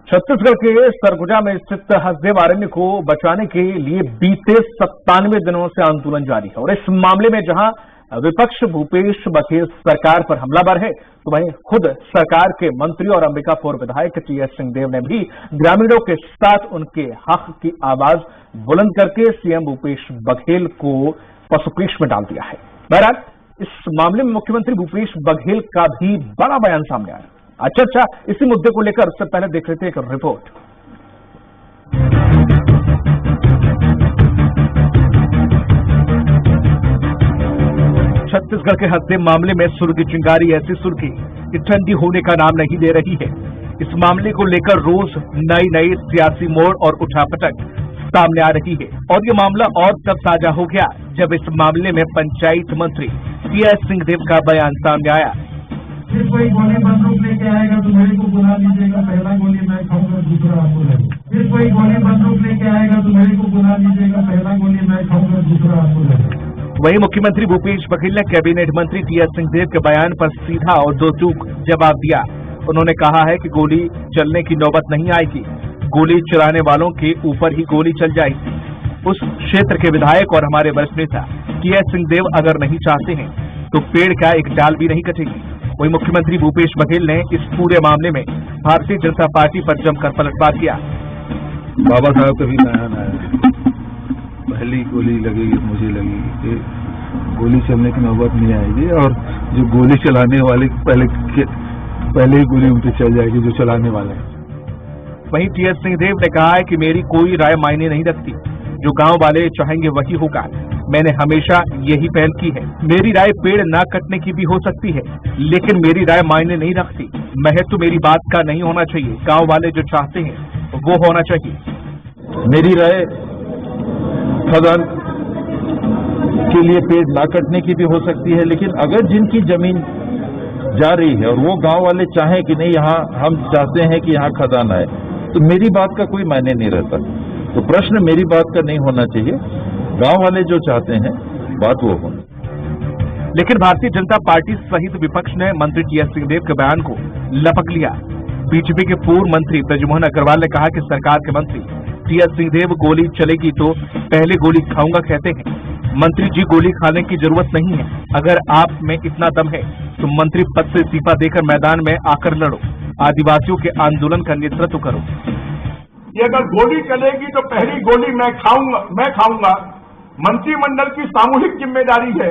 छत्तीसगढ़ के सरगुजा में स्थित हसदेव अरण्य को बचाने के लिए बीते 97 दिनों से आंदोलन जारी है और इस मामले में जहां विपक्ष भूपेश बघेल सरकार पर हमलावर है, तो वहीं खुद सरकार के मंत्री और अंबिकापुर विधायक टीएस सिंहदेव ने भी ग्रामीणों के साथ उनके हक की आवाज बुलंद करके सीएम भूपेश बघेल को पसुपेश में डाल दिया है। बहरहाल इस मामले में मुख्यमंत्री भूपेश बघेल का भी बड़ा बयान सामने आया। अच्छा, इसी मुद्दे को लेकर उससे पहले देख लेते हैं एक रिपोर्ट। छत्तीसगढ़ के हसदेव मामले में सुर की चिंगारी ऐसी सुर्खी कि ठंडी होने का नाम नहीं ले रही है। इस मामले को लेकर रोज नई सियासी मोड़ और उठापटक सामने आ रही है और ये मामला और तब ताजा हो गया जब इस मामले में पंचायत मंत्री टीएस सिंहदेव का बयान सामने आया। फिर कोई गोली बंदूक लेके आएगा तो मेरे को बुला लीजिएगा, पहला गोली मैं खाऊंगा, दूसरा आपको लगेगा। फिर कोई गोली बंदूक लेके आएगा तो मेरे को बुला लीजिएगा, पहला गोली मैं खाऊंगा, दूसरा आपको लगेगा। वहीं मुख्यमंत्री भूपेश बघेल ने कैबिनेट मंत्री टीएस सिंहदेव के बयान पर सीधा और दो टूक जवाब दिया। उन्होंने कहा है कि गोली चलने की नौबत नहीं आएगी, गोली चलाने वालों के ऊपर ही गोली चल जाएगी। उस क्षेत्र के विधायक और हमारे वरिष्ठ नेता टीएस सिंहदेव अगर नहीं चाहते हैं तो पेड़ का एक डाल भी नहीं कटेगी। वहीं मुख्यमंत्री भूपेश बघेल ने इस पूरे मामले में भारतीय जनता पार्टी पर जमकर पलटवार किया। बाबा साहब कभी नया पहली गोली लगेगी मुझे लगेगी, गोली चलने की नौबत नहीं आएगी और जो गोली चलाने वाले पहले ही गोली उनके चल जाएगी जो चलाने वाले हैं। वहीं टीएस सिंहदेव ने कहा है कि मेरी कोई राय मायने नहीं रखती, जो गांव वाले चाहेंगे वही होगा। मैंने हमेशा यही पहल की है। मेरी राय पेड़ ना कटने की भी हो सकती है, लेकिन मेरी राय मायने नहीं रखती। महत्व मेरी बात का नहीं होना चाहिए, गांव वाले जो चाहते हैं वो होना चाहिए। मेरी राय खदान के लिए पेड़ ना कटने की भी हो सकती है, लेकिन अगर जिनकी जमीन जा रही है और वो गांव वाले चाहें कि नहीं यहाँ हम चाहते हैं कि यहाँ खदान आए, तो मेरी बात का कोई मायने नहीं रहता। तो प्रश्न मेरी बात का नहीं होना चाहिए, गांव वाले जो चाहते हैं बात वो हो। लेकिन भारतीय जनता पार्टी सहित विपक्ष ने मंत्री टीएस सिंहदेव के बयान को लपक लिया। बीजेपी के पूर्व मंत्री बृजमोहन अग्रवाल ने कहा कि सरकार के मंत्री टीएस सिंहदेव गोली चलेगी तो पहले गोली खाऊंगा कहते हैं। मंत्री जी, गोली खाने की जरूरत नहीं है। अगर आप में इतना दम है तो मंत्री पद से इस्तीफा देकर मैदान में आकर लड़ो, आदिवासियों के आंदोलन का नेतृत्व करो। ये अगर गोली चलेगी तो पहली गोली मैं खाऊंगा। मंत्रिमंडल की सामूहिक जिम्मेदारी है,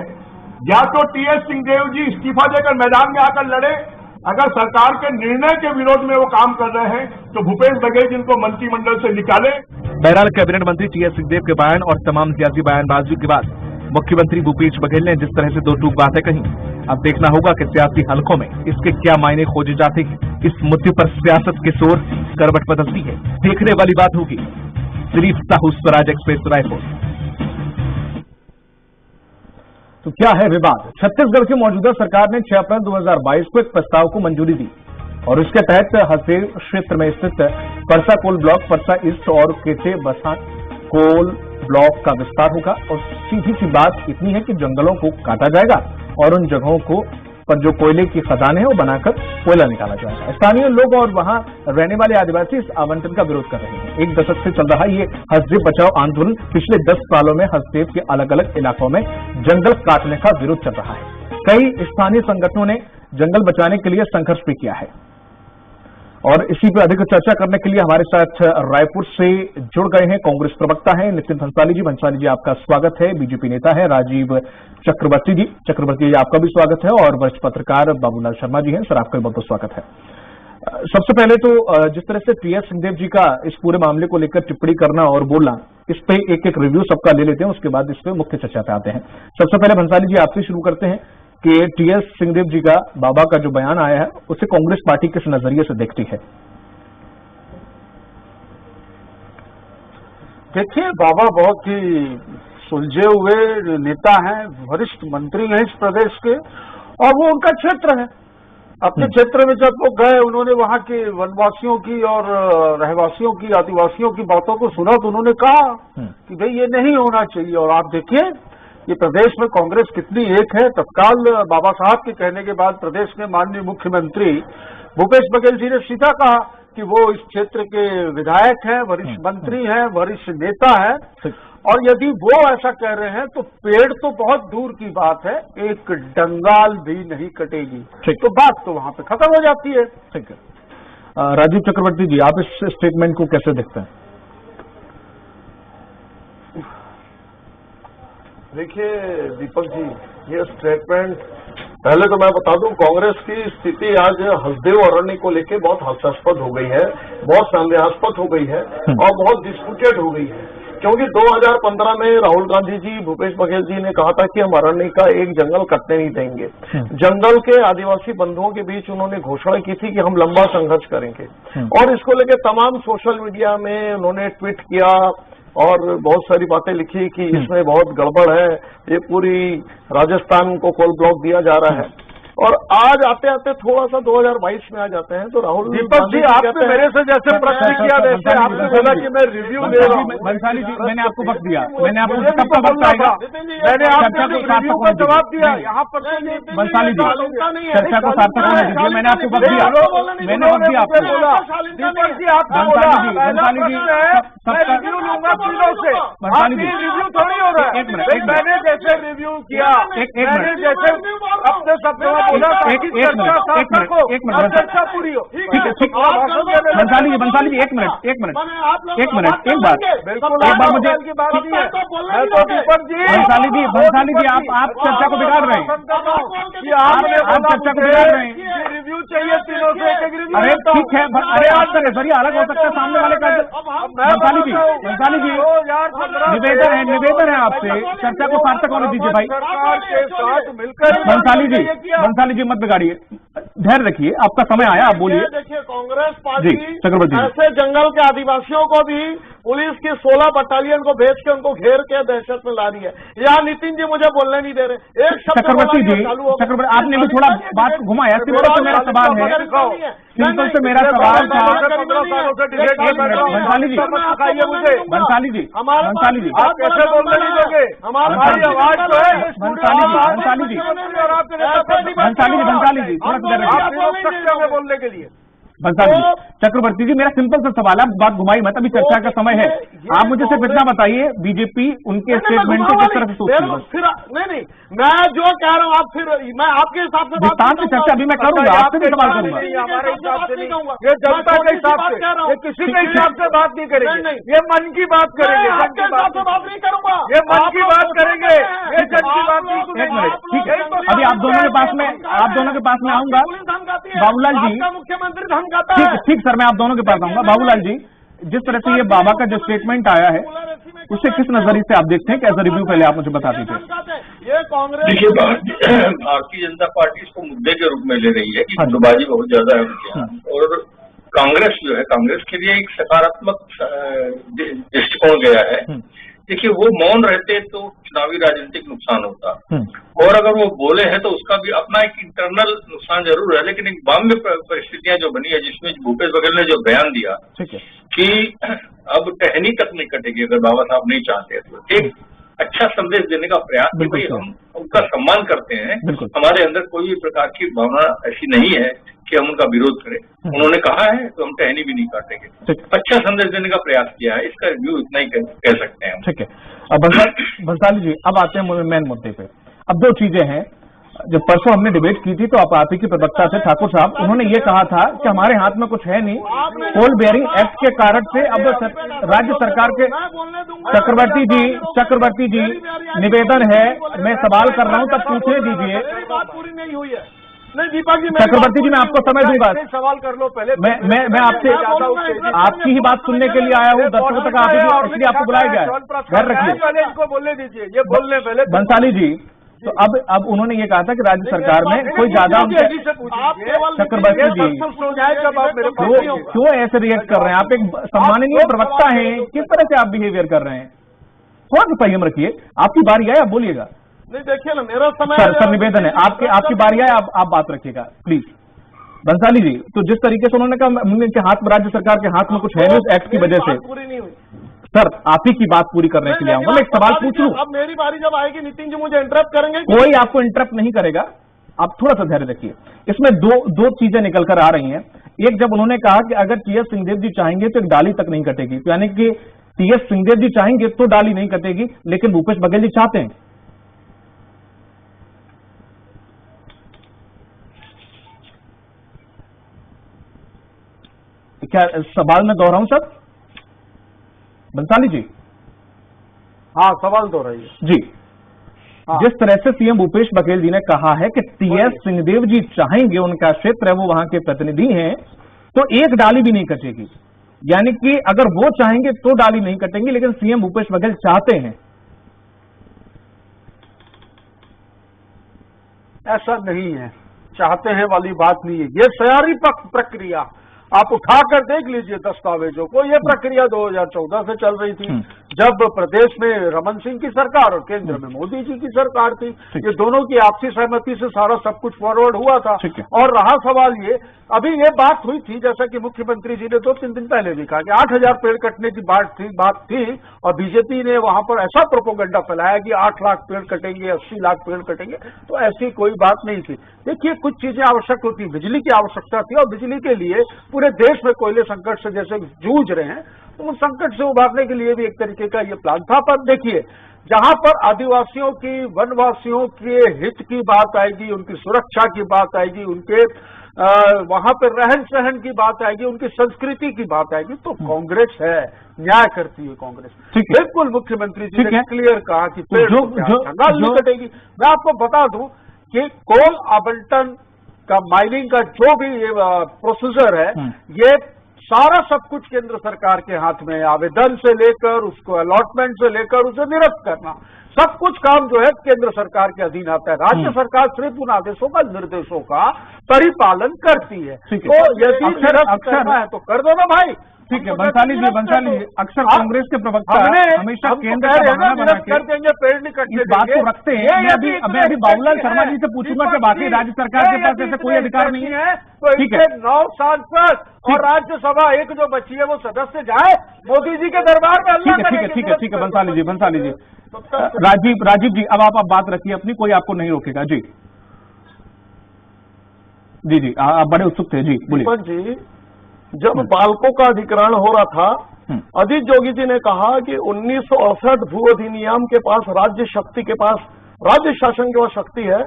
या तो टीएस सिंहदेव जी इस्तीफा देकर मैदान में आकर लड़े। अगर सरकार के निर्णय के विरोध में वो काम कर रहे हैं तो भूपेश बघेल जिनको मंत्रिमंडल से निकाले। बहरहाल कैबिनेट मंत्री टीएस सिंहदेव के बयान और तमाम सियासी बयानबाजी के बाद मुख्यमंत्री भूपेश बघेल ने जिस तरह से दो टूक बातें कही, अब देखना होगा कि सियासी हलकों में इसके क्या मायने खोजे जाते हैं। इस मुद्दे पर सियासत के शोर करवट बदलती है, देखने वाली बात होगी। दिलीप साहू, स्वराज एक्सप्रेस, रायपुर। तो क्या है विवाद? छत्तीसगढ़ की मौजूदा सरकार ने 6 अप्रैल 2022 को एक प्रस्ताव को मंजूरी दी और इसके तहत हसदेव क्षेत्र में स्थित Parsa coal block, Parsa east और केटे बसा कोल ब्लॉक का विस्तार होगा। और सीधी सी बात इतनी है कि जंगलों को काटा जाएगा और उन जगहों को पर जो कोयले की खदानें हैं वो बनाकर कोयला निकाला जाएगा। स्थानीय लोग और वहां रहने वाले आदिवासी इस आवंटन का विरोध कर रहे हैं। एक दशक से चल रहा ये हसदेव बचाओ आंदोलन पिछले 10 सालों में हसदेव के अलग अलग इलाकों में जंगल काटने का विरोध चल रहा है। कई स्थानीय संगठनों ने जंगल बचाने के लिए संघर्ष भी किया है और इसी पर अधिक चर्चा करने के लिए हमारे साथ रायपुर से जुड़ गए हैं कांग्रेस प्रवक्ता हैं नितिन भंसाली जी। भंसाली जी, आपका स्वागत है। बीजेपी नेता है राजीव चक्रवर्ती जी, आपका भी स्वागत है। और वरिष्ठ पत्रकार बाबूलाल शर्मा जी हैं, सर आपका भी बहुत बहुत स्वागत है। सबसे पहले तो जिस तरह से टीएस सिंहदेव जी का इस पूरे मामले को लेकर टिप्पणी करना और बोलना, इस पे एक रिव्यू सबका ले लेते हैं, उसके बाद इस पे मुख्य चर्चा पे आते हैं। सबसे पहले भंसाली जी आपसे शुरू करते हैं कि टीएस सिंहदेव जी का बाबा का जो बयान आया है उसे कांग्रेस पार्टी किस नजरिए से देखती है? देखिए, बाबा बहुत ही सुलझे हुए नेता हैं, वरिष्ठ मंत्री हैं इस प्रदेश के, और वो उनका क्षेत्र है। अपने क्षेत्र में जब वो गए, उन्होंने वहाँ के वनवासियों की और रहवासियों की, आदिवासियों की बातों को सुना तो उन्होंने कहा कि भाई ये नहीं होना चाहिए। और आप देखिए ये प्रदेश में कांग्रेस कितनी एक है। तत्काल बाबा साहब के कहने के बाद प्रदेश में माननीय मुख्यमंत्री भूपेश बघेल जी ने सीधा कहा कि वो इस क्षेत्र के विधायक हैं, वरिष्ठ मंत्री हैं, वरिष्ठ नेता हैं, और यदि वो ऐसा कह रहे हैं तो पेड़ तो बहुत दूर की बात है, एक डंगाल भी नहीं कटेगी। तो बात तो वहां पे खत्म हो जाती है। ठीक है। राजीव चक्रवर्ती जी, आप इस स्टेटमेंट को कैसे देखते हैं? देखिए दीपक जी, ये स्टेटमेंट, पहले तो मैं बता दूं, कांग्रेस की स्थिति आज हसदेव अरण्य को लेकर बहुत हास्यास्पद हो गई है, बहुत संदेहास्पद हो गई है और बहुत डिस्प्यूटेड हो गई है। क्योंकि 2015 में राहुल गांधी जी, भूपेश बघेल जी ने कहा था कि हम अरण्य का एक जंगल कटने नहीं देंगे। जंगल के आदिवासी बंधुओं के बीच उन्होंने घोषणा की थी कि हम लंबा संघर्ष करेंगे, और इसको लेकर तमाम सोशल मीडिया में उन्होंने ट्वीट किया और बहुत सारी बातें लिखी कि इसमें बहुत गड़बड़ है, ये पूरी राजस्थान को कोल ब्लॉक दिया जा रहा है। और आज आते आते थोड़ा सा 2022 में आ जाते हैं तो राहुल दीपक जी, आपने मेरे से जैसे प्रश्न किया वैसे आपने बोला कि मैं रिव्यू ले रहा हूँ। बंसाली जी, मैंने आपको वक्त दिया, मैंने आपको कब का वक्त आएगा? मैंने आपको रिव्यू का जवाब दिया। यहाँ पर बंसाली जी, चर्चा को सार्थक होने दीजिए, मैंने आपको वक्त दिया, मैंने वक्त दिया आपको। दीपक जी, आपने बोला बंसाली जी, मैं रिव्यू लूंगा तीनों से। बंसाली जी, रिव्यू थोड़ी हो रहा है। एक मिनट, मैंने जैसे रिव्यू किया, मैंने जैसे अपने शब्दों बोला एक मिनट चर्चा पूरी हो। ठीक है, ठीक। बंसाली जी, एक मिनट, एक बात मुझे, बंसाली जी, आप चर्चा को बिगाड़ रहे हैं, आप चर्चा को बिगाड़ रहे हैं। रिव्यू चाहिए तीनों से, एक रिव्यू। अरे ठीक है, अरे आपका नजरिया अलग हो सकता है सामने वाले का। बंसाली जी, निवेदन है आपसे, चर्चा को सार्थक होने दीजिए भाई। सरकार के साथ मिलकर बंसाली जी, मत बिगाड़िए, धैर्य रखिए, आपका समय आया, आप बोलिए। देखिए, कांग्रेस पार्टी चक्रवर्ती जी, ऐसे जंगल के आदिवासियों को भी पुलिस की 16 बटालियन को भेज के उनको घेर के दहशत में ला रही है। यहाँ नितिन जी मुझे बोलने नहीं दे रहे। एक शब्द चक्रवर्ती जी, आपने भी थोड़ा बात घुमाया। सिंपल से मेरा सवाल है, सिंपल से मेरा सवाल था। बंसाली जी, आप कैसे बोलने नहीं दोगे? हमारी आवाज तो है। बंसाली जी, थोड़ा सा आप बोलने के लिए। बंसाली जी, चक्रवर्ती जी, मेरा सिंपल सा सवाल है, बात घुमाई मत, अभी चर्चा का समय है। आप मुझे सिर्फ इतना बताइए, बीजेपी उनके स्टेटमेंट को किस तरह से सोचती है? नहीं, मैं जो कह रहा हूँ आप फिर मैं आपके हिसाब से विस्तार से चर्चा अभी मैं करूंगा, आपसे भी सवाल करूंगा। हमारे हिसाब से नहीं कहूंगा, ये जनता के हिसाब से, ये किसी के हिसाब से बात नहीं करेंगे, ये मन की बात करेंगे, आपके हिसाब से बात नहीं करूंगा, ये मन की बात करेंगे, ये जन की बात नहीं एक सुनेंगे। मिनट, ठीक है, अभी आप दोनों के पास में आऊंगा। बाबूलाल जी, मुख्यमंत्री धमकाता ठीक है। ठीक सर, मैं आप दोनों के पास आऊंगा। बाबूलाल जी, जिस तरह से ये बाबा का जो स्टेटमेंट आया है, उससे किस नजरिए से आप देखते हैं? कैसा रिव्यू पहले आप मुझे बता दीजिए। ये कांग्रेस, देखिए, भारतीय जनता पार्टी इसको मुद्दे के रूप में ले रही है कि गुटबाजी बहुत ज्यादा है उनके यहाँ, और कांग्रेस जो है, कांग्रेस के लिए एक सकारात्मक दृष्टिकोण गया है। देखिए, वो मौन रहते तो चुनावी राजनीतिक नुकसान होता, और अगर वो बोले हैं तो उसका भी अपना एक इंटरनल नुकसान जरूर है। लेकिन एक बाम्य परिस्थितियां जो बनी है, जिसमें भूपेश बघेल ने जो बयान दिया कि अब टहनी तक नहीं कटेगी अगर बाबा साहब नहीं चाहते, तो एक अच्छा संदेश देने का प्रयास कि भाई हम उनका सम्मान करते हैं, हमारे अंदर कोई भी प्रकार की भावना ऐसी नहीं है कि हम उनका विरोध करें। उन्होंने कहा है तो हम टहनी भी नहीं काटेंगे। अच्छा संदेश देने का प्रयास किया है, इसका रिव्यू इतना ही कह सकते हैं। ठीक है, अब बंसाली जी, अब आते हैं मेन मुद्दे पे। अब दो चीजें हैं, जब परसों हमने डिबेट की थी तो आप ही की प्रवक्ता थे ठाकुर साहब, उन्होंने ये कहा था कि हमारे हाथ में कुछ है नहीं, कोल बेयरिंग एक्ट के कारण से अब राज्य सरकार के। चक्रवर्ती जी, निवेदन है, मैं सवाल कर रहा हूं, तब पूछने दीजिए। बात पूरी नहीं हुई है। नहीं दीपक जी, चक्रवर्ती जी, मैं आपको समय दूंगा, सवाल कर लो पहले। मैं आपसे आपकी ही बात सुनने के लिए आया हूँ, दर्शकों तक इसलिए आपको बुलाया गया है, घर रखिए। पहले इनको बोलने दीजिए, ये बोलने पहले। बंसाली जी, तो अब उन्होंने ये कहा था कि राज्य सरकार में कोई ज्यादा चक्रवर्ती जी, क्यों ऐसे रिएक्ट कर रहे हैं? आप एक सम्माननीय प्रवक्ता हैं, किस तरह से आप बिहेवियर कर रहे हैं? थोड़ा सा संयम रखिए, आपकी बारी है, आप बोलिएगा। नहीं, देखिए ना, मेरा समय सर निवेदन है, आपकी बारी है, आप बात रखिएगा प्लीज। बंसाली जी, तो जिस तरीके से उन्होंने कहा उनके हाथ में, राज्य सरकार के हाथ में कुछ है इस एक्ट की वजह से, पूरी नहीं हुई। सर आप ही की बात पूरी करने के लिए आऊंगा। मैं एक सवाल पूछ लूं, अब मेरी बारी जब आएगी नितिन जी मुझे इंटरप्ट करेंगे। कोई आपको इंटरप्ट नहीं करेगा, आप थोड़ा सा धैर्य रखिए। इसमें दो चीजें निकल कर आ रही हैं। एक जब उन्होंने कहा कि अगर टीएस सिंहदेव जी चाहेंगे तो एक डाली तक नहीं कटेगी, तो यानी कि टीएस सिंहदेव जी चाहेंगे तो डाली नहीं कटेगी, लेकिन भूपेश बघेल जी चाहते हैं। क्या सवाल मैं दोहराऊं सर? बंसाली जी। हाँ, सवाल दोहराइए जी। जिस तरह से सीएम भूपेश बघेल जी ने कहा है कि टीएस सिंहदेव जी चाहेंगे, उनका क्षेत्र है, वो वहां के प्रतिनिधि हैं, तो एक डाली भी नहीं कटेगी, यानी कि अगर वो चाहेंगे तो डाली नहीं कटेंगी, लेकिन सीएम भूपेश बघेल चाहते हैं। ऐसा नहीं है, चाहते हैं वाली बात नहीं है। ये तैयारी प्रक्रिया आप उठाकर देख लीजिए दस्तावेजों को। ये प्रक्रिया 2014 से चल रही थी, जब प्रदेश में रमन सिंह की सरकार और केंद्र में मोदी जी की सरकार थी। ये दोनों की आपसी सहमति से सारा सब कुछ फॉरवर्ड हुआ था। और रहा सवाल ये, अभी ये बात हुई थी, जैसा कि मुख्यमंत्री जी ने 2-3 दिन पहले भी कहा कि 8000 पेड़ कटने की बात थी, और बीजेपी ने वहां पर ऐसा प्रोपोगंडा फैलाया कि 8 लाख पेड़ कटेंगे, 80 लाख पेड़ कटेंगे। तो ऐसी कोई बात नहीं थी। देखिए, कुछ चीजें आवश्यक होती, बिजली की आवश्यकता थी, और बिजली के लिए पूरे देश में कोयले संकट से जैसे जूझ रहे हैं, तो उस संकट से उबारने के लिए भी एक तरीके का ये प्लान था। पर देखिए, जहां पर आदिवासियों की, वनवासियों के हित की बात आएगी, उनकी सुरक्षा की बात आएगी, उनके वहां पर रहन सहन की बात आएगी, उनकी संस्कृति की बात आएगी, तो कांग्रेस है, न्याय करती है कांग्रेस। बिल्कुल मुख्यमंत्री जी ने क्लियर कहा कि पेड़ नहीं कटेगी। मैं आपको बता दूं कि कोल आवंटन का, माइनिंग का जो भी प्रोसीजर है, ये सारा सब कुछ केंद्र सरकार के हाथ में है। आवेदन से लेकर उसको अलॉटमेंट से लेकर उसे निरस्त करना, सब कुछ काम जो है केंद्र सरकार के अधीन आता है। राज्य सरकार सिर्फ उन आदेशों का, निर्देशों का परिपालन करती है। तो यदि निरस्त करना है तो कर दो ना भाई। ठीक है बंसाली जी, अक्सर कांग्रेस के प्रवक्ता हमेशा केंद्र का बहाना बना के कर देंगे, पेड़ नहीं कटने इस बात को रखते हैं। मैं अभी बाबूलाल शर्मा जी से पूछूंगा कि बाकी राज्य सरकार के पास ऐसा कोई अधिकार नहीं है। ठीक है, 9 सांसद और राज्यसभा एक जो बची है वो सदस्य जाए मोदी जी के दरबार में। ठीक है बंसाली जी। राजीव जी, अब आप बात रखिए अपनी, कोई आपको नहीं रोकेगा। जी, आप बड़े उत्सुक थे। जी बोलिए। जी, जब बालकों का अधिग्रहण हो रहा था, अजीत जोगी जी ने कहा कि 1968 भू अधिनियम के पास, राज्य शक्ति के पास, राज्य शासन के पास शक्ति है।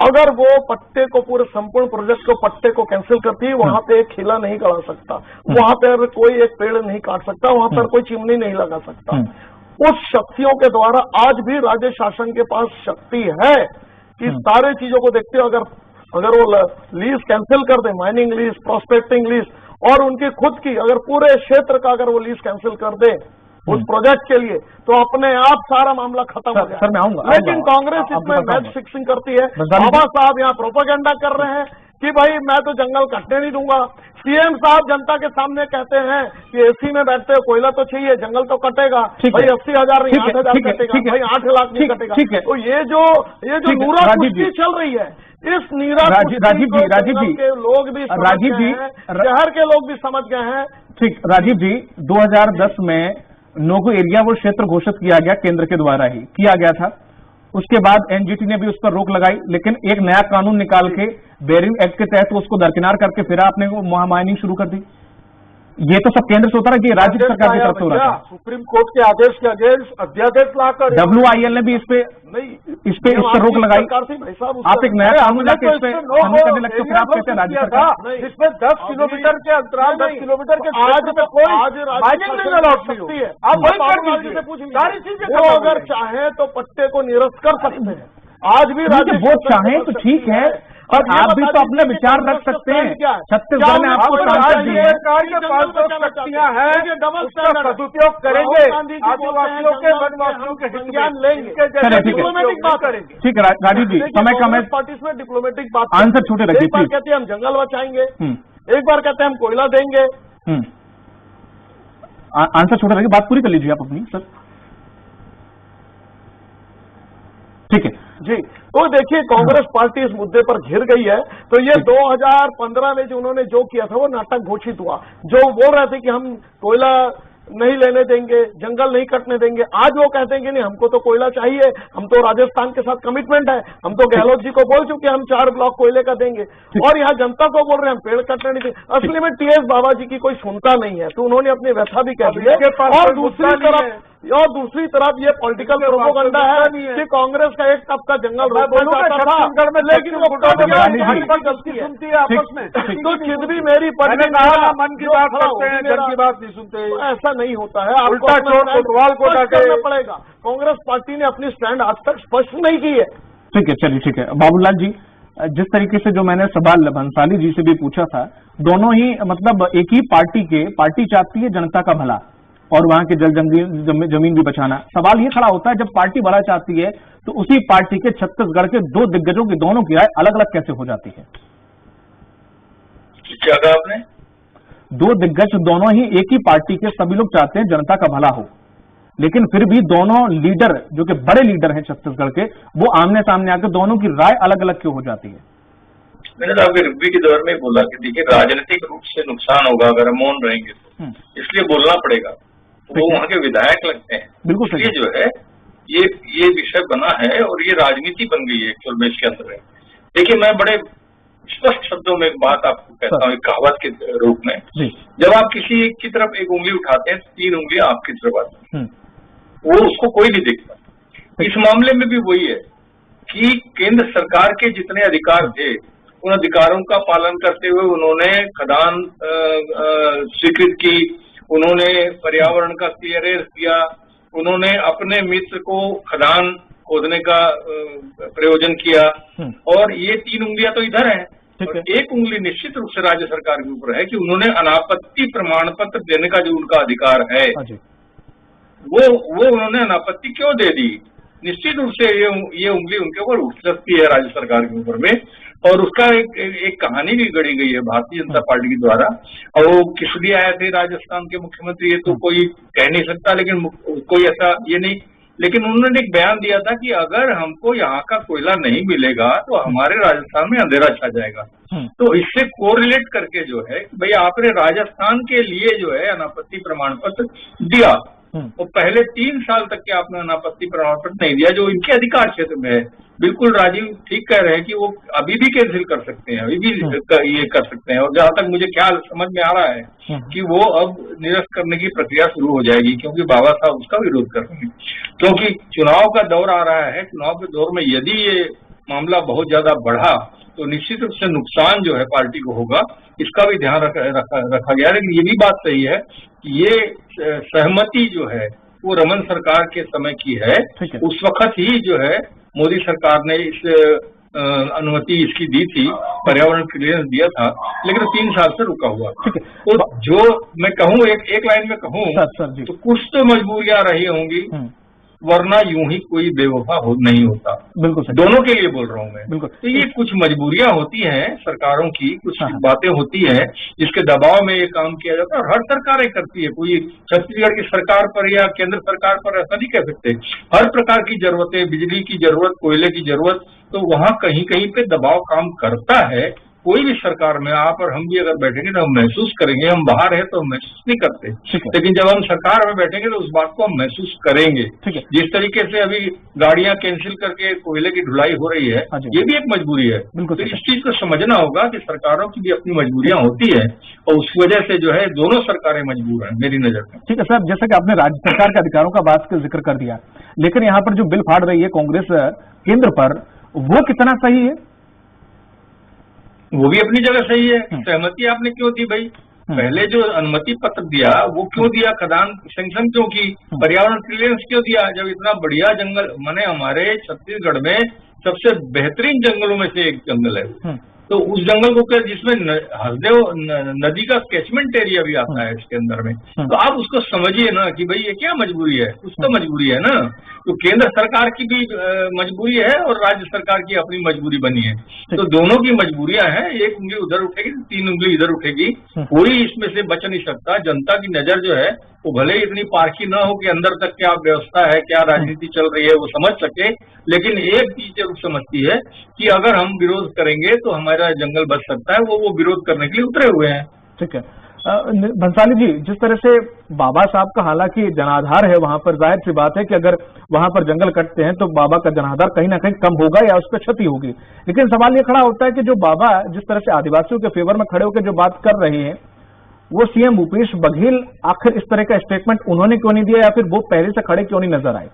अगर वो पट्टे को, पूरे संपूर्ण प्रोजेक्ट को, पट्टे को कैंसिल करती है, वहां पे एक खिला नहीं गड़ा सकता, वहां पर कोई एक पेड़ नहीं काट सकता, वहां पर कोई चिमनी नहीं लगा सकता। उस शक्तियों के द्वारा आज भी राज्य शासन के पास शक्ति है कि सारे चीजों को देखते हो, अगर वो लीज कैंसिल कर दे, माइनिंग लीज, प्रोस्पेक्टिंग लीज, और उनकी खुद की, अगर पूरे क्षेत्र का अगर वो लीज कैंसिल कर दे उस प्रोजेक्ट के लिए, तो अपने आप सारा मामला खत्म हो जाए। मैं आऊंगा। लेकिन कांग्रेस इसमें मैच फिक्सिंग करती है। बाबा साहब यहाँ प्रोपेगेंडा कर रहे हैं कि भाई मैं तो जंगल कटने नहीं दूंगा। सीएम साहब जनता के सामने कहते हैं कि एसी में बैठते हो, कोयला तो चाहिए, जंगल तो कटेगा भाई, 80,000 नहीं 8,000 कटेगा भाई, 8 लाख नहीं कटेगा। तो ये जो नूरा कुश्ती चल रही है, इस नीरा राजीव जी के लोग भी, शहर के लोग भी समझ गए हैं। ठीक, राजीव जी, 2010 में नोगो एरिया वो क्षेत्र घोषित किया गया, केंद्र के द्वारा ही किया गया था। उसके बाद एनजीटी ने भी उस पर रोक लगाई, लेकिन एक नया कानून निकाल के बेरिंग एक्ट के तहत उसको दरकिनार करके फिर आपने वो माइनिंग शुरू कर दी। ये तो सब केंद्र से होता है कि राज्य सरकार की तरफ से हो रहा है। सुप्रीम कोर्ट के आदेश के अगेंस्ट अध्यादेश लाकर WIL ने भी इस पे रोक लगाई। आप एक नया कानून लाके इस पे करने लगते हो, फिर आप कहते हैं राज्य सरकार। इसमें 10 किलोमीटर के अंतराल, 10 किलोमीटर के आज कोई माइनिंग नहीं अलॉट नहीं है। आप वही कर दीजिए, सारी चीजें। वो अगर चाहे तो पट्टे को निरस्त कर सकते हैं। आज भी राज्य वो चाहे तो ठीक है, और आप भी तो अपने विचार रख सकते हैं। छत्तीसगढ़ ने आपको सांसद दिए, सरकार के पास जो शक्तियां हैं उसका सदुपयोग करेंगे, आदिवासियों के, वनवासियों के संज्ञान लेंगे, डिप्लोमेटिक बात करेंगे। ठीक है राजीव जी, समय कम है, पार्टी में डिप्लोमेटिक बात, आंसर छोटे रखिए। एक बार कहते हैं हम जंगल बचाएंगे, एक बार कहते हैं हम कोयला देंगे। आंसर छोटे रखिए, बात पूरी कर लीजिए आप अपनी सर। ठीक है जी। तो देखिए, कांग्रेस पार्टी इस मुद्दे पर घिर गई है। तो ये 2015 में जो उन्होंने जो किया था वो नाटक घोषित हुआ। जो बोल रहे थे कि हम कोयला नहीं लेने देंगे, जंगल नहीं कटने देंगे। आज वो कहते हैं कि नहीं हमको तो कोयला चाहिए, हम तो राजस्थान के साथ कमिटमेंट है, हम तो गहलोत जी को बोल चुके हैं हम 4 ब्लॉक कोयले का देंगे, और यहाँ जनता को बोल रहे हैं हम पेड़ कटने नहीं देंगे। असली में टीएस बाबा जी की कोई सुनता नहीं है, तो उन्होंने अपनी व्यथा भी कह दी है। और दूसरी तरफ ये पॉलिटिकल प्रोपोगंडा है कि कांग्रेस का एक टप का जंगल रोकना चाहता था, लेकिन वो गलती सुनती है आपस में, तो जिद भी मेरी पढ़ने मन की बात करते हैं, जन की बात नहीं सुनते। ऐसा नहीं होता है, उल्टा चोर कोतवाल को करना पड़ेगा। कांग्रेस पार्टी ने अपनी स्टैंड आज तक स्पष्ट नहीं की है। ठीक है, चलिए ठीक है। बाबूलाल जी, जिस तरीके से जो मैंने सवाल भंसाली जी से भी पूछा था, दोनों ही मतलब एक ही पार्टी चाहती है जनता का भला और वहां के जमीन भी बचाना। सवाल ये खड़ा होता है जब पार्टी भला चाहती है तो उसी पार्टी के छत्तीसगढ़ के 2 दिग्गजों की दोनों की राय अलग अलग कैसे हो जाती है? क्या कहा आपने? 2 दिग्गज दोनों ही एक ही पार्टी के, सभी लोग चाहते हैं जनता का भला हो, लेकिन फिर भी दोनों लीडर जो कि बड़े लीडर हैं छत्तीसगढ़ के, वो आमने सामने आकर दोनों की राय अलग अलग क्यों हो जाती है? मैंने तो आपके रिव्यू के दौर में बोला कि देखिए राजनीतिक रूप से नुकसान होगा अगर हम मौन रहेंगे तो, इसलिए बोलना पड़ेगा। वो वहाँ के विधायक लगते हैं, बिल्कुल सही। ये जो है ये विषय बना है और ये राजनीति बन गई है एक्चुअल में इसके अंदर। देखिए मैं बड़े स्पष्ट शब्दों में एक बात आपको कहता हूँ, एक कहावत के रूप में, जब आप किसी एक की तरफ एक उंगली उठाते हैं 3 उंगलियां आपकी तरफ आती हैं, वो उसको कोई नहीं देखता। इस मामले में भी वही है कि केंद्र सरकार के जितने अधिकार थे उन अधिकारों का पालन करते हुए उन्होंने खदान स्वीकृत की, उन्होंने पर्यावरण का क्लियरेंस दिया, उन्होंने अपने मित्र को खदान खोदने का प्रयोजन किया, और ये 3 उंगलियां तो इधर हैं। और एक उंगली निश्चित रूप से राज्य सरकार के ऊपर है कि उन्होंने अनापत्ति प्रमाण पत्र देने का जो उनका अधिकार है वो उन्होंने अनापत्ति क्यों दे दी? निश्चित रूप से ये उंगली उनके ऊपर उठ सकती है राज्य सरकार के ऊपर में, और उसका एक कहानी भी गढ़ी गई है भारतीय जनता पार्टी के द्वारा। और वो किस लिए आए थे राजस्थान के मुख्यमंत्री, ये तो कोई कह नहीं सकता, लेकिन कोई ऐसा ये नहीं, लेकिन उन्होंने एक बयान दिया था कि अगर हमको यहाँ का कोयला नहीं मिलेगा तो हमारे राजस्थान में अंधेरा छा जाएगा। तो इससे कोरिलेट करके जो है भाई आपने राजस्थान के लिए जो है अनापत्ति प्रमाण पत्र दिया, तो पहले 3 साल तक के आपने अनापत्ति प्रमाण पत्र नहीं दिया जो इनके अधिकार क्षेत्र में है। बिल्कुल राजीव ठीक कह रहे हैं कि वो अभी भी कैंसिल कर सकते हैं, अभी भी ये कर सकते हैं, और जहां तक मुझे ख्याल समझ में आ रहा है कि वो अब निरस्त करने की प्रक्रिया शुरू हो जाएगी, क्योंकि बाबा साहब उसका विरोध कर रहे हैं। क्योंकि चुनाव का दौर आ रहा है, चुनाव के दौर में यदि ये मामला बहुत ज्यादा बढ़ा तो निश्चित रूप से नुकसान जो है पार्टी को होगा, इसका भी ध्यान रखा गया। लेकिन ये भी बात सही है कि ये सहमति जो है वो रमन सरकार के समय की है, उस वक्त ही जो है मोदी सरकार ने इस अनुमति इसकी दी थी, पर्यावरण क्लियरेंस दिया था, लेकिन 3 साल से रुका हुआ। तो जो मैं कहूँ एक लाइन में कहूँ तो कुछ तो मजबूरियां रही होंगी, वरना यूं ही कोई बेवफा नहीं होता। बिल्कुल दोनों के लिए बोल रहा हूं मैं। बिल्कुल। तो ये कुछ मजबूरियां होती हैं सरकारों की, कुछ बातें होती हैं जिसके दबाव में ये काम किया जाता है, और हर सरकारें करती है। कोई छत्तीसगढ़ की सरकार पर या केंद्र सरकार पर ऐसा नहीं कह सकते। हर प्रकार की जरूरतें, बिजली की जरूरत, कोयले की जरूरत, तो वहां कहीं कहीं पे दबाव काम करता है। कोई भी सरकार में आप और हम भी अगर बैठेंगे तो हम महसूस करेंगे, हम बाहर हैं तो हम महसूस नहीं करते, लेकिन जब हम सरकार में बैठेंगे तो उस बात को हम महसूस करेंगे। जिस तरीके से अभी गाड़ियां कैंसिल करके कोयले की ढुलाई हो रही है, ये भी एक मजबूरी है। तो इस चीज को समझना होगा कि सरकारों की भी अपनी मजबूरियां होती है, और उस वजह से जो है दोनों सरकारें मजबूर हैं मेरी नजर में। ठीक है सर, जैसा कि आपने राज्य सरकार के अधिकारों का बात का जिक्र कर दिया, लेकिन यहाँ पर जो बिल फाड़ रही है कांग्रेस केंद्र पर, वो कितना सही है? वो भी अपनी जगह सही है। सहमति आपने क्यों दी भाई? पहले जो अनुमति पत्र दिया वो क्यों दिया? खदान सैंक्शन क्यों की? पर्यावरण क्लियरेंस क्यों दिया? जब इतना बढ़िया जंगल, माने हमारे छत्तीसगढ़ में सबसे बेहतरीन जंगलों में से एक जंगल है, तो उस जंगल को क्या, जिसमें हसदेव नदी का कैचमेंट एरिया भी आता है इसके अंदर में, तो आप उसको समझिए ना कि भाई ये क्या मजबूरी है? कुछ तो मजबूरी है ना। तो केंद्र सरकार की भी मजबूरी है और राज्य सरकार की अपनी मजबूरी बनी है, तो दोनों की मजबूरियां हैं। एक उंगली उधर उठेगी तो 3 उंगली इधर उठेगी, कोई इसमें से बच नहीं सकता। जनता की नजर जो है वो भले ही इतनी पारखी ना हो कि अंदर तक क्या व्यवस्था है, क्या राजनीति चल रही है वो समझ सके, लेकिन एक चीज जरूर समझती है कि अगर हम विरोध करेंगे तो हमारा जंगल बच सकता है। वो विरोध करने के लिए उतरे हुए हैं। ठीक है भंसाली जी, जिस तरह से बाबा साहब का हालांकि जनाधार है वहां पर, जाहिर सी बात है कि अगर वहां पर जंगल कटते हैं तो बाबा का जनाधार कहीं ना कहीं कम होगा या उस पर क्षति होगी। लेकिन सवाल ये खड़ा होता है कि जो बाबा जिस तरह से आदिवासियों के फेवर में खड़े होकर जो बात कर रहे हैं, वो सीएम भूपेश बघेल आखिर इस तरह का स्टेटमेंट उन्होंने क्यों नहीं दिया, या फिर वो पहले से खड़े क्यों नहीं नजर आए?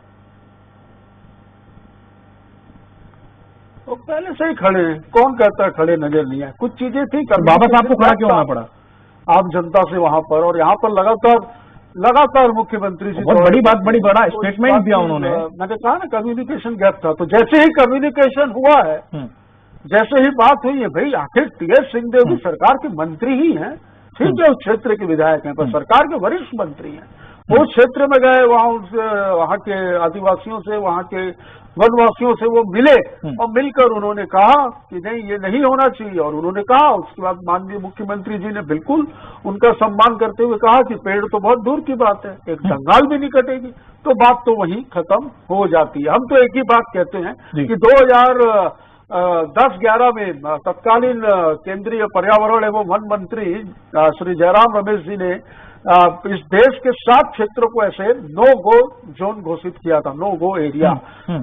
तो पहले से ही खड़े हैं, कौन कहता है खड़े नजर नहीं आए? कुछ चीजें थी, बाबा साहब को खड़ा क्यों होना पड़ा आम जनता से वहां पर, और यहाँ पर लगातार मुख्यमंत्री जी बहुत बड़ी बड़ा स्टेटमेंट दिया उन्होंने। मैंने कहा ना कम्युनिकेशन गैप था, तो जैसे ही कम्युनिकेशन हुआ है, जैसे ही बात हुई है, भाई आखिर टीएस सिंहदेव भी सरकार के मंत्री ही हैं, ठीक है, उस क्षेत्र के विधायक हैं, पर सरकार के वरिष्ठ मंत्री हैं। वो क्षेत्र में गए, वहाँ के आदिवासियों से, वहाँ के वनवासियों से वो मिले, और मिलकर उन्होंने कहा कि नहीं, ये नहीं होना चाहिए। और उन्होंने कहा, उसके बाद माननीय मुख्यमंत्री जी ने बिल्कुल उनका सम्मान करते हुए कहा कि पेड़ तो बहुत दूर की बात है, एक जंगल भी नहीं कटेगी, तो बात तो वहीं खत्म हो जाती है। हम तो एक ही बात कहते हैं कि 2010-11 में तत्कालीन केंद्रीय पर्यावरण एवं वन मंत्री श्री जयराम रमेश जी ने इस देश के 7 क्षेत्रों को ऐसे नो गो जोन घोषित किया था, नो गो एरिया।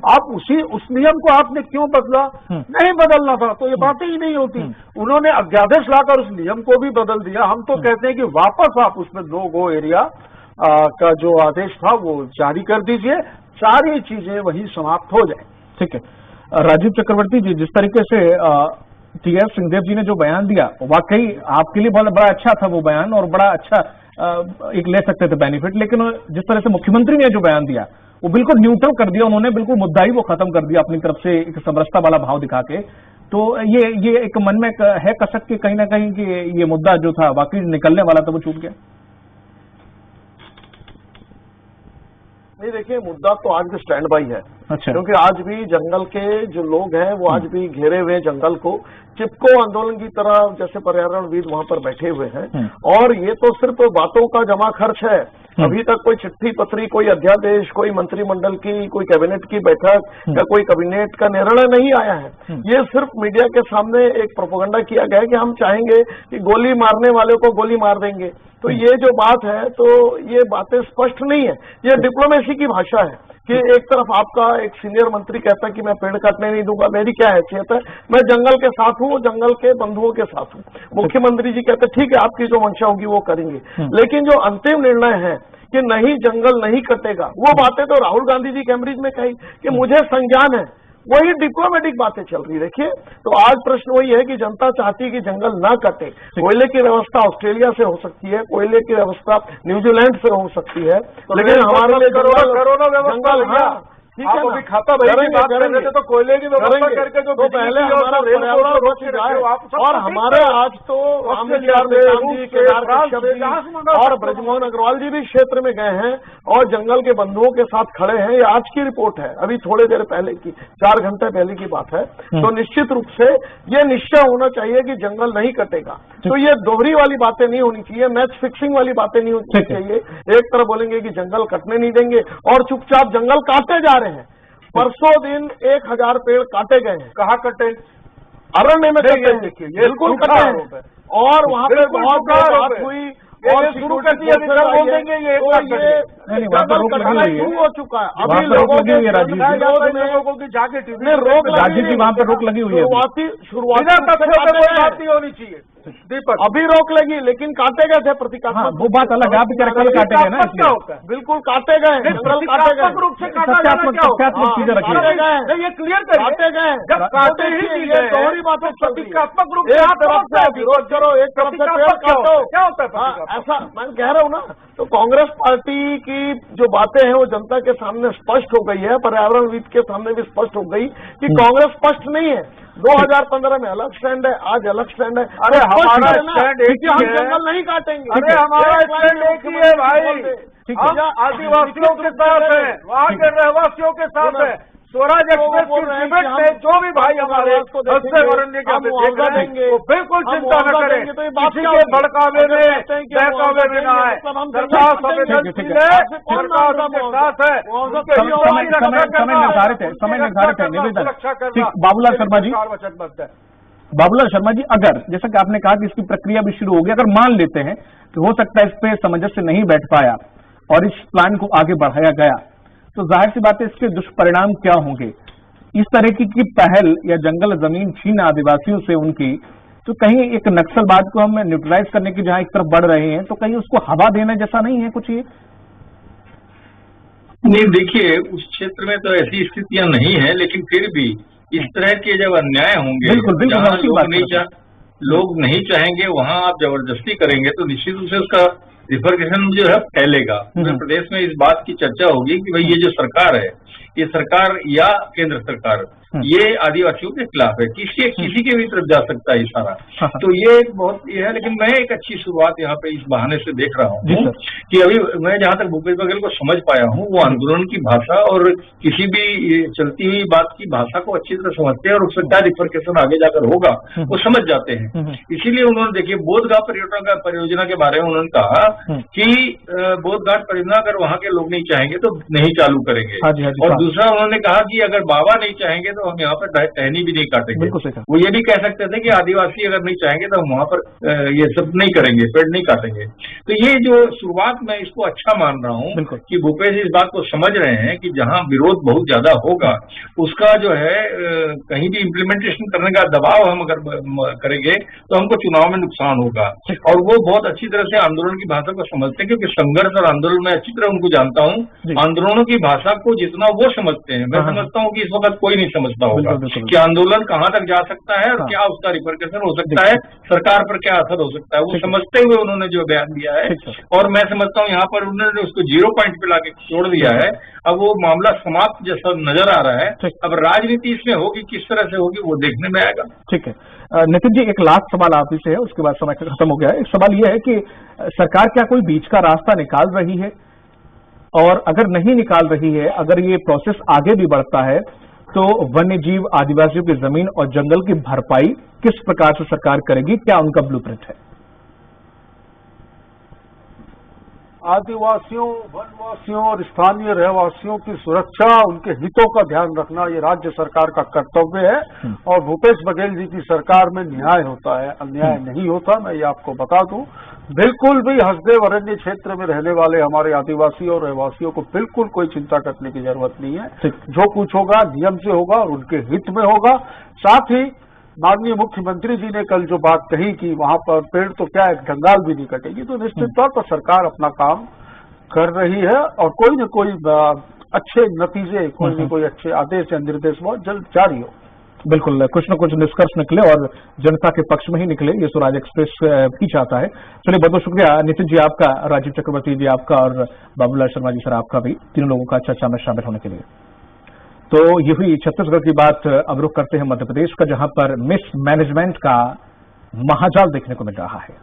आप उस नियम को आपने क्यों बदला? नहीं बदलना था तो ये बातें ही नहीं होती। उन्होंने अध्यादेश लाकर उस नियम को भी बदल दिया। हम तो कहते हैं कि वापस आप उसमें नो गो एरिया का जो आदेश था वो जारी कर दीजिए, सारी चीजें वहीं समाप्त हो जाए। ठीक है, राजीव चक्रवर्ती जी, जिस तरीके से टीएस सिंहदेव जी ने जो बयान दिया, वाकई आपके लिए बहुत बड़ा अच्छा था वो बयान, और बड़ा अच्छा एक ले सकते थे बेनिफिट। लेकिन जिस तरह से मुख्यमंत्री ने जो बयान दिया वो बिल्कुल न्यूट्रल कर दिया उन्होंने, बिल्कुल मुद्दा ही वो खत्म कर दिया अपनी तरफ से एक समरसता वाला भाव दिखा के। तो ये एक मन में है कसक कि कहीं ना कहीं कि ये मुद्दा जो था वाकई निकलने वाला था वो छूट गया। नहीं, देखिए, मुद्दा तो आज भी स्टैंड बाई है। अच्छा। क्योंकि आज भी जंगल के जो लोग हैं वो आज भी घेरे हुए जंगल को चिपको आंदोलन की तरह जैसे पर्यावरणविद वहां पर बैठे हुए हैं। और ये तो सिर्फ बातों का जमा खर्च है। अभी तक कोई चिट्ठी पत्री, कोई अध्यादेश, कोई मंत्रिमंडल की, कोई कैबिनेट की बैठक या कोई कैबिनेट का निर्णय नहीं आया है। ये सिर्फ मीडिया के सामने एक प्रोपेगेंडा किया गया है कि हम चाहेंगे कि गोली मारने वाले को गोली मार देंगे। तो ये जो बात है, तो ये बातें स्पष्ट नहीं है, ये डिप्लोमेसी की भाषा है कि एक तरफ आपका एक सीनियर मंत्री कहता है कि मैं पेड़ काटने नहीं दूंगा, मेरी क्या हैसियत है, मैं जंगल के साथ हूँ, जंगल के बंधुओं के साथ हूँ। मुख्यमंत्री जी कहते हैं ठीक है, आपकी जो मंशा होगी वो करेंगे। लेकिन जो अंतिम निर्णय है कि नहीं, जंगल नहीं कटेगा, वो बातें तो राहुल गांधी जी कैम्ब्रिज में कही कि मुझे संज्ञान है, वही डिप्लोमेटिक बातें चल रही। देखिए, तो आज प्रश्न वही है कि जनता चाहती है कि जंगल ना कटे। कोयले की व्यवस्था ऑस्ट्रेलिया से हो सकती है, कोयले की व्यवस्था न्यूजीलैंड से हो सकती है, लेकिन हमारे लिए करोड़ों व्यवस्था जंगल, ठीक है, अभी खाता भाई की बात कर रहे थे, तो कोयले की व्यवस्था करके जो पहले हमारा पर्यावरण रोक जाए। और हमारे आज तो और ब्रजमोहन अग्रवाल जी भी क्षेत्र में गए हैं और जंगल के बंधुओं के साथ खड़े हैं। ये आज की रिपोर्ट है, अभी थोड़ी देर पहले की, 4 घंटे पहले की बात है। तो निश्चित रूप से ये निश्चय होना चाहिए कि जंगल नहीं कटेगा। तो ये दोहरी वाली बातें नहीं होनी चाहिए, मैच फिक्सिंग वाली बातें नहीं होनी चाहिए। एक तरफ बोलेंगे कि जंगल कटने नहीं देंगे और चुपचाप जंगल काटे जा रहे हैं। परसों दिन 1000 पेड़ काटे गए हैं। कहाँ कटे? अरण्य में कटे। देखिए, ये बिल्कुल कटे हैं। और वहाँ पे बहुत बात हुई और शुरू कर दिया, बोल देंगे ये शुरू हो चुका है। अभी लोगों के लोगों की जाके रोक, राजीव जी वहाँ पर रोक लगी हुई है, शुरुआती होनी चाहिए। दीपक, अभी रोक लगी, लेकिन काटे गए थे प्रतीकात्मक। वो बात अलग है, आप कल काटे गए ना, क्या होता है? बिल्कुल काटे गए, प्रतीकात्मक रूप से चीजें रखी गए, ये क्लियर काटे गए। जब काटे ही ये दोहरी बातें, प्रतीकात्मक रूप से एक तरफ से विरोध करो, एक तरफ से पेड़ काटो, क्या होता है? ऐसा मैं कह रहा हूँ ना। तो कांग्रेस पार्टी की जो बातें हैं वो जनता के सामने स्पष्ट हो गई है, पर्यावरणविद के सामने भी स्पष्ट हो गई कि कांग्रेस स्पष्ट नहीं है। 2015 में अलग स्टैंड है, आज अलग स्टैंड है। अरे हमारा स्टैंड एक ही है, हम जंगल नहीं काटेंगे। अरे हमारा स्टैंड एक ही है भाई, हम आदिवासियों के साथ है, वहाँ के रहवासियों के साथ है। स्वराज एक्सप्रेस में जो भी भाई हमारे देंगे, बिल्कुल चिंता न करें, किसी के भड़कावे में बहकावे में ना है। सरकार संवेदनशील है, सरकार उनके साथ है, समय निर्धारित है, निवेदन। बाबूलाल शर्मा जी, बाबूलाल शर्मा जी, अगर जैसा कि आपने कहा कि इसकी प्रक्रिया भी शुरू हो गई, अगर मान लेते हैं कि हो सकता है इस पे सामंजस्य नहीं बैठ पाया और इस प्लान को आगे बढ़ाया गया, तो जाहिर सी बात है इसके दुष्परिणाम क्या होंगे? इस तरह की पहल या जंगल जमीन छीन आदिवासियों से उनकी, तो कहीं एक नक्सलवाद को हम न्यूट्रलाइज करने की जहां एक तरफ बढ़ रहे हैं, तो कहीं उसको हवा देने जैसा नहीं है कुछ ये? नहीं, देखिए उस क्षेत्र में तो ऐसी स्थितियां नहीं है, लेकिन फिर भी इस तरह के जब अन्याय होंगे, बिल्कुल, जहां लोग नहीं चाहेंगे वहां आप जबरदस्ती करेंगे तो निश्चित रूप से उसका रिफर्केशन जो है फैलेगा। पूरे प्रदेश में इस बात की चर्चा होगी कि भाई ये जो सरकार है, ये सरकार या केंद्र सरकार ये आदिवासियों के खिलाफ है, किसी के भी तरफ जा सकता है इशारा। तो ये बहुत ये है, लेकिन मैं एक अच्छी शुरुआत यहाँ पे इस बहाने से देख रहा हूँ कि अभी मैं जहाँ तक भूपेश बघेल को समझ पाया हूँ, वो आंदोलन की भाषा और किसी भी चलती हुई बात की भाषा को अच्छी तरह समझते हैं और उससे क्या रिफर्केशन आगे जाकर होगा वो समझ जाते हैं। इसीलिए उन्होंने देखिए बोधघाट परियोजना के बारे में उन्होंने कहा कि बोधघाट परियोजना अगर वहाँ के लोग नहीं चाहेंगे तो नहीं चालू करेंगे। और दूसरा उन्होंने कहा कि अगर बाबा नहीं चाहेंगे तो हम यहाँ पर टहनी भी नहीं काटेंगे। वो ये भी कह सकते थे कि आदिवासी अगर नहीं चाहेंगे तो हम वहाँ पर ये सब नहीं करेंगे, पेड़ नहीं काटेंगे। तो ये जो शुरुआत मैं इसको अच्छा मान रहा हूँ कि भूपेश इस बात को समझ रहे हैं कि जहाँ विरोध बहुत ज्यादा होगा उसका जो है कहीं भी इम्प्लीमेंटेशन करने का दबाव हम अगर करेंगे तो हमको चुनाव में नुकसान होगा। और वो बहुत अच्छी तरह से आंदोलन की भाषा को समझते हैं, क्योंकि संघर्ष और आंदोलन में अच्छी तरह उनको जानता हूँ। आंदोलनों की भाषा को जितना वो समझते हैं, मैं समझता हूँ कि इस वक्त कोई नहीं समझता होगा कि आंदोलन कहाँ तक जा सकता है और क्या उसका रिपरकशन हो सकता है, सरकार पर क्या असर हो सकता है, वो समझते हुए उन्होंने जो बयान दिया है। और मैं समझता हूँ यहाँ पर उन्होंने उसको 0 पॉइंट पे लाके छोड़ दिया है। अब वो मामला समाप्त जैसा नजर आ रहा है। अब राजनीति इसमें होगी, किस तरह से होगी वो देखने में आएगा। ठीक है नितिन जी, एक लास्ट सवाल आप ही से है, उसके बाद समय खत्म हो गया है। एक सवाल ये है कि सरकार क्या कोई बीच का रास्ता निकाल रही है, और अगर नहीं निकाल रही है, अगर ये प्रोसेस आगे भी बढ़ता है तो वन्य जीव आदिवासियों की जमीन और जंगल की भरपाई किस प्रकार से सरकार करेगी, क्या उनका ब्लूप्रिंट है? आदिवासियों, वनवासियों और स्थानीय रहवासियों की सुरक्षा, उनके हितों का ध्यान रखना ये राज्य सरकार का कर्तव्य है। और भूपेश बघेल जी की सरकार में न्याय होता है, अन्याय नहीं होता। मैं ये आपको बता दूं, बिल्कुल भी हसदेव अरण्य क्षेत्र में रहने वाले हमारे आदिवासी और रहवासियों को बिल्कुल कोई चिंता करने की जरूरत नहीं है। जो कुछ होगा नियम से होगा और उनके हित में होगा। साथ ही माननीय मुख्यमंत्री जी ने कल जो बात कही कि वहां पर पेड़ तो क्या एक जंगाल भी नहीं कटेगी, तो निश्चित तौर पर सरकार अपना काम कर रही है और कोई न कोई अच्छे नतीजे, कोई न कोई अच्छे आदेश या निर्देश बहुत जल्द जारी हो। बिल्कुल, कुछ न कुछ निष्कर्ष निकले और जनता के पक्ष में ही निकले, ये स्वराज एक्सप्रेस भी चाहता है। चलिए बहुत बहुत शुक्रिया नितिन जी आपका, राजीव चक्रवर्ती जी आपका और बाबूलाल शर्मा जी सर आपका भी, तीनों लोगों का चर्चा में शामिल होने के लिए। तो ये हुई छत्तीसगढ़ की बात। अब रुख करते हैं मध्य प्रदेश का, जहां पर मिसमैनेजमेंट का महाजाल देखने को मिल रहा है।